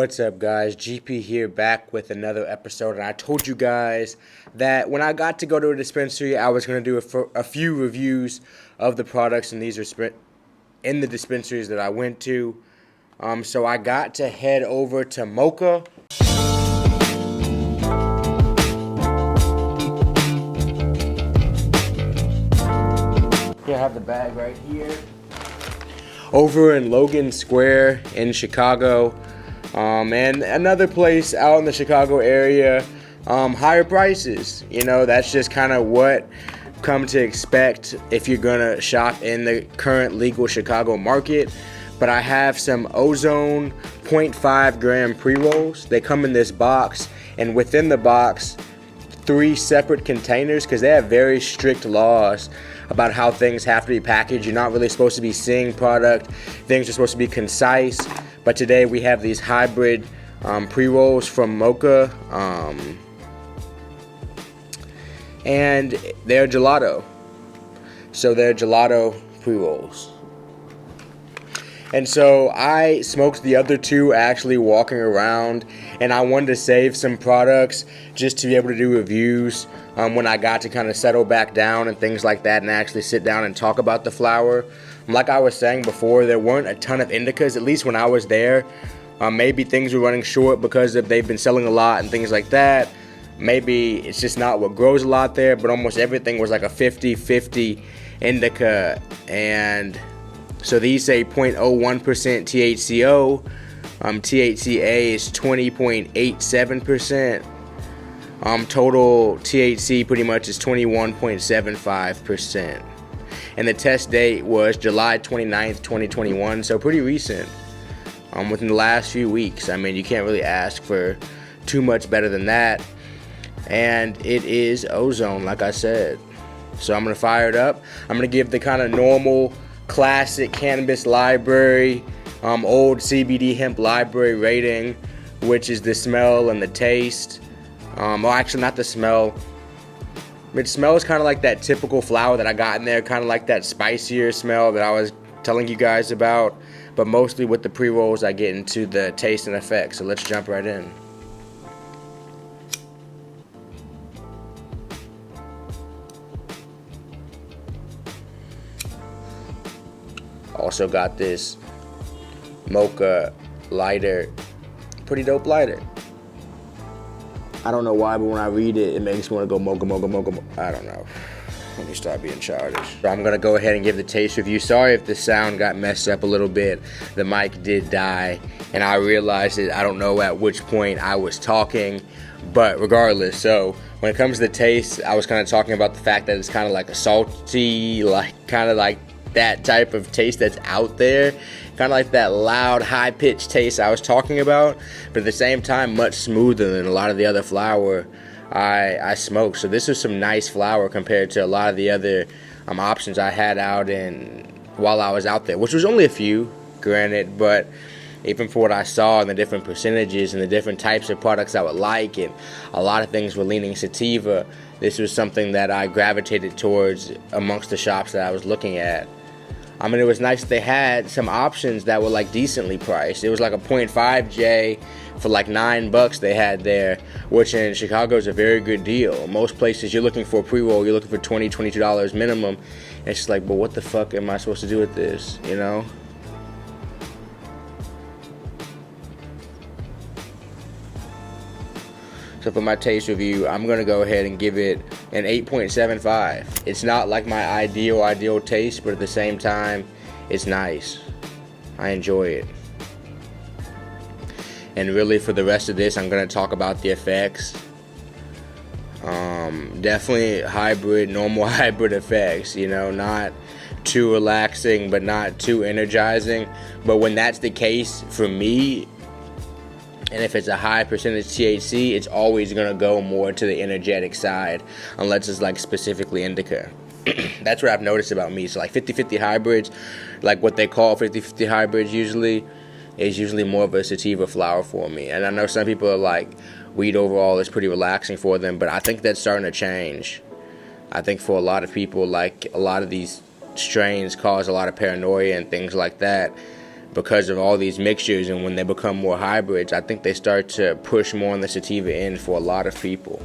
What's up, guys? GP here, back with another episode. And I told you guys that when I got to go to a dispensary, I was going to do a few reviews of the products in the dispensaries that I went to. So I got to head over to Moca. Here, I have the bag right here. Over in Logan Square in Chicago. And another place out in the Chicago area, higher prices. You know, that's just kind of what come to expect if you're gonna shop in the current legal Chicago market. But I have some Ozone 0.5 gram pre-rolls. They come in this box, and within the box, 3 separate containers, because they have very strict laws about how things have to be packaged. You're not really supposed to be seeing product. Things are supposed to be concise. But today we have these hybrid pre-rolls from Moca, and they're gelato. So they're gelato pre-rolls. And so I smoked the other 2 actually walking around, and I wanted to save some products just to be able to do reviews when I got to kind of settle back down and things like that and actually sit down and talk about the flower. Like I was saying before, there weren't a ton of indicas, at least when I was there. Maybe things were running short because they've been selling a lot and things like that. Maybe it's just not what grows a lot there, but almost everything was like a 50-50 indica. And so these say 0.01% THCO. THCA is 20.87%. Total THC pretty much is 21.75%. And the test date was July 29th, 2021, so pretty recent. Within the last few weeks. I mean, you can't really ask for too much better than that. And it is Ozone, like I said. So I'm going to fire it up. I'm going to give the kind of normal, classic cannabis library, old CBD hemp library rating, which is the smell and the taste. Well, actually, not the smell. It smells kind of like that typical flower that I got in there, kind of like that spicier smell that I was telling you guys about. But mostly with the pre-rolls, I get into the taste and effects. So let's jump right in. Also got this Mocha lighter. Pretty dope lighter. I don't know why, but when I read it, it makes me want to go mocha, mocha, mocha, mocha. I don't know. Let me stop being childish. So I'm going to go ahead and give the taste review. Sorry if the sound got messed up a little bit. The mic did die, and I realized it. I don't know at which point I was talking, but regardless. So when it comes to the taste, I was kind of talking about the fact that it's kind of like a salty, kind of like that type of taste that's out there. Kind of like that loud, high-pitched taste I was talking about, but at the same time, much smoother than a lot of the other flower I smoked. So this was some nice flower compared to a lot of the other options I had out while I was out there, which was only a few, granted, but even for what I saw and the different percentages and the different types of products I would like, and a lot of things were leaning sativa, this was something that I gravitated towards amongst the shops that I was looking at. I mean, it was nice that they had some options that were like decently priced. It was like a 0.5 J for like $9 they had there, which in Chicago is a very good deal. Most places you're looking for a pre-roll, you're looking for $20, $22 minimum. And it's just like, but what the fuck am I supposed to do with this, you know? So for my taste review, I'm going to go ahead and give it an 8.75. It's not like my ideal taste, but at the same time, it's nice. I enjoy it. And really for the rest of this, I'm going to talk about the effects. Definitely normal hybrid effects, you know, not too relaxing, but not too energizing. But when that's the case for me, and if it's a high percentage THC, it's always going to go more to the energetic side, unless it's like specifically indica. That's what I've noticed about me. So like 50-50 hybrids, like what they call 50-50 hybrids usually, is usually more of a sativa flower for me. And I know some people are like, weed overall is pretty relaxing for them, but I think that's starting to change. I think for a lot of people, like a lot of these strains cause a lot of paranoia and things like that. because of all these mixtures, and when they become more hybrids, I think they start to push more on the sativa end for a lot of people.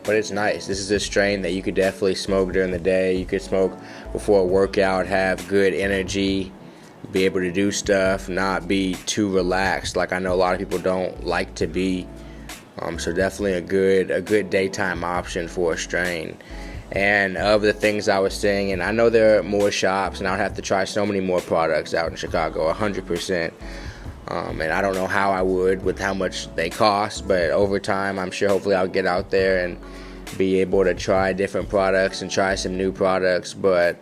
But it's nice. This is a strain that you could definitely smoke during the day. You could smoke before a workout, have good energy, be able to do stuff, not be too relaxed like I know a lot of people don't like to be. So definitely a good daytime option for a strain. And of the things I was saying, and I know there are more shops, and I would have to try so many more products out in Chicago, 100%. And I don't know how I would with how much they cost, but over time, I'm sure hopefully I'll get out there and be able to try different products and try some new products. But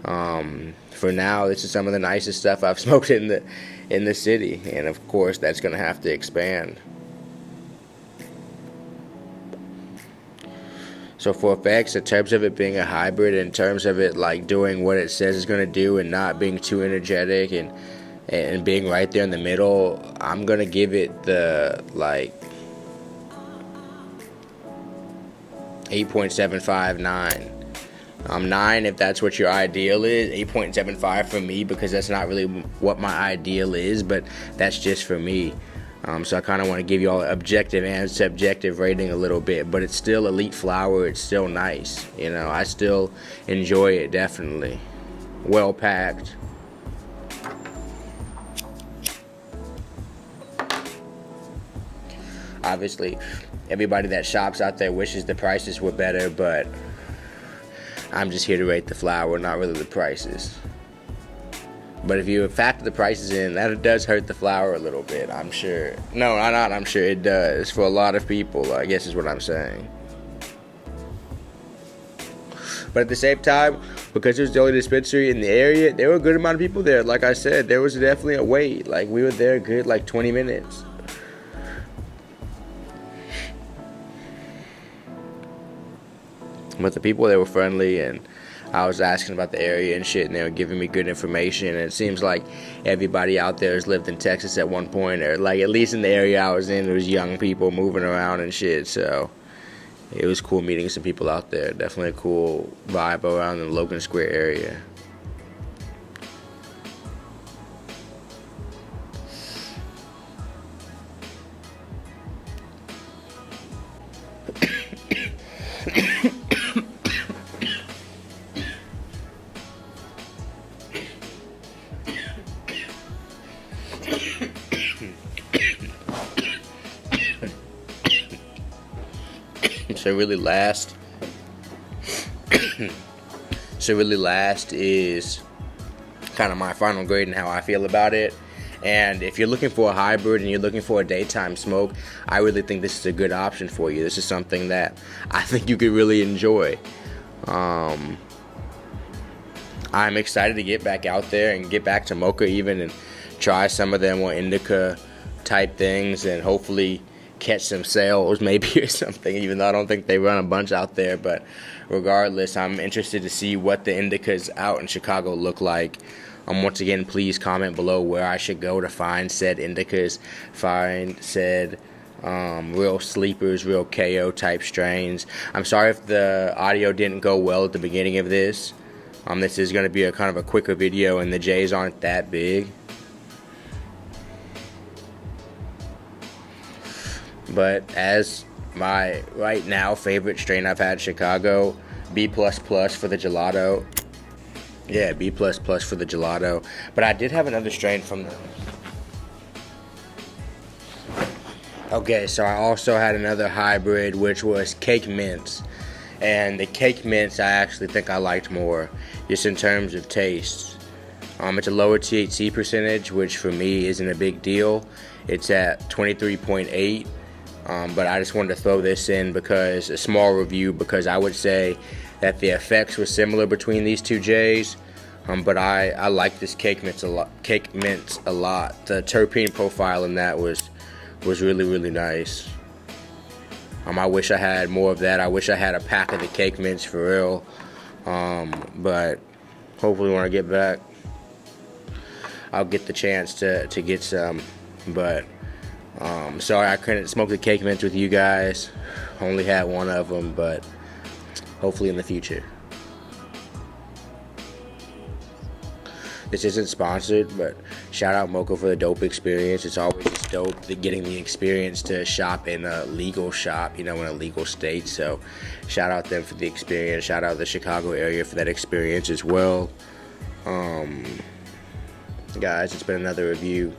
for now, this is some of the nicest stuff I've smoked in the city, and of course, that's going to have to expand. So for effects, in terms of it being a hybrid, in terms of it like doing what it says it's going to do and not being too energetic and being right there in the middle, I'm going to give it the, 8.75, 9. 9 if that's what your ideal is, 8.75 for me, because that's not really what my ideal is, but that's just for me. So I kind of want to give you all an objective and subjective rating a little bit, but it's still elite flower. It's still nice. I still enjoy it, definitely. Well packed. Obviously, everybody that shops out there wishes the prices were better, but I'm just here to rate the flower, not really the prices. But if you factor the prices in, that does hurt the flower a little bit, I'm sure. No, not I'm sure, it does. For a lot of people, I guess is what I'm saying. But at the same time, because it was the only dispensary in the area, there were a good amount of people there. Like I said, there was definitely a wait. We were there a good 20 minutes. But the people, they were friendly, and I was asking about the area and shit, and they were giving me good information. And it seems like everybody out there has lived in Texas at one point, or at least in the area I was in, there was young people moving around and shit. So it was cool meeting some people out there. Definitely a cool vibe around the Logan Square area. So really last is kind of my final grade and how I feel about it. And if you're looking for a hybrid and you're looking for a daytime smoke, I really think this is a good option for you. This is something that I think you could really enjoy. I'm excited to get back out there and get back to Moca even and try some of them more indica type things and hopefully catch some sales maybe or something, even though I don't think they run a bunch out there. But regardless, I'm interested to see what the indicas out in Chicago look like. Once again, please comment below where I should go to find said indicas, find said real sleepers, real KO type strains. I'm sorry if the audio didn't go well at the beginning of this. This is going to be a kind of a quicker video and the J's aren't that big. But as my right now favorite strain I've had in Chicago, B++ for the Gelato. Yeah, B++ for the Gelato. But I did have another strain from them. Okay, so I also had another hybrid, which was Cake Mintz. And the Cake Mintz I actually think I liked more, just in terms of taste. It's a lower THC percentage, which for me isn't a big deal. It's at 23.8. But I just wanted to throw this in because a small review, because I would say that the effects were similar between these two J's. But I like this Cake Mintz a lot. The terpene profile in that was really, really nice. I wish I had more of that. I wish I had a pack of the cake mints for real. But hopefully when I get back, I'll get the chance to get some. But sorry I couldn't smoke the cake mints with you guys. Only had one of them, but hopefully in the future. This isn't sponsored, but shout out Moca for the dope experience. It's always just dope getting the experience to shop in a legal shop, in a legal state. So shout out them for the experience. Shout out the Chicago area for that experience as well. Guys, it's been another review.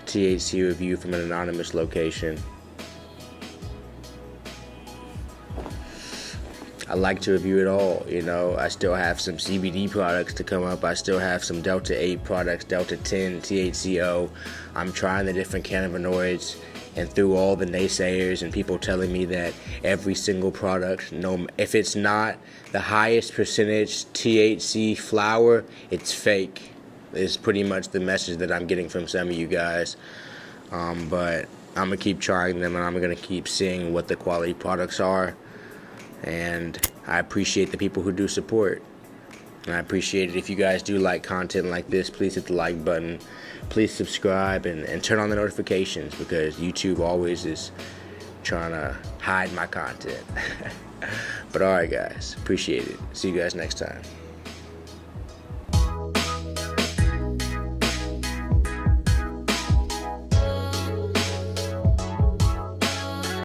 THC review from an anonymous location. I like to review it all, I still have some CBD products to come up. I still have some Delta 8 products, Delta 10, THCO. I'm trying the different cannabinoids, and through all the naysayers and people telling me that every single product, if it's not the highest percentage THC flower, it's fake. Is pretty much the message that I'm getting from some of you guys. But I'm going to keep trying them, and I'm going to keep seeing what the quality products are. And I appreciate the people who do support. And I appreciate it if you guys do like content like this. Please hit the like button. Please subscribe and turn on the notifications, because YouTube always is trying to hide my content. But alright guys, appreciate it. See you guys next time.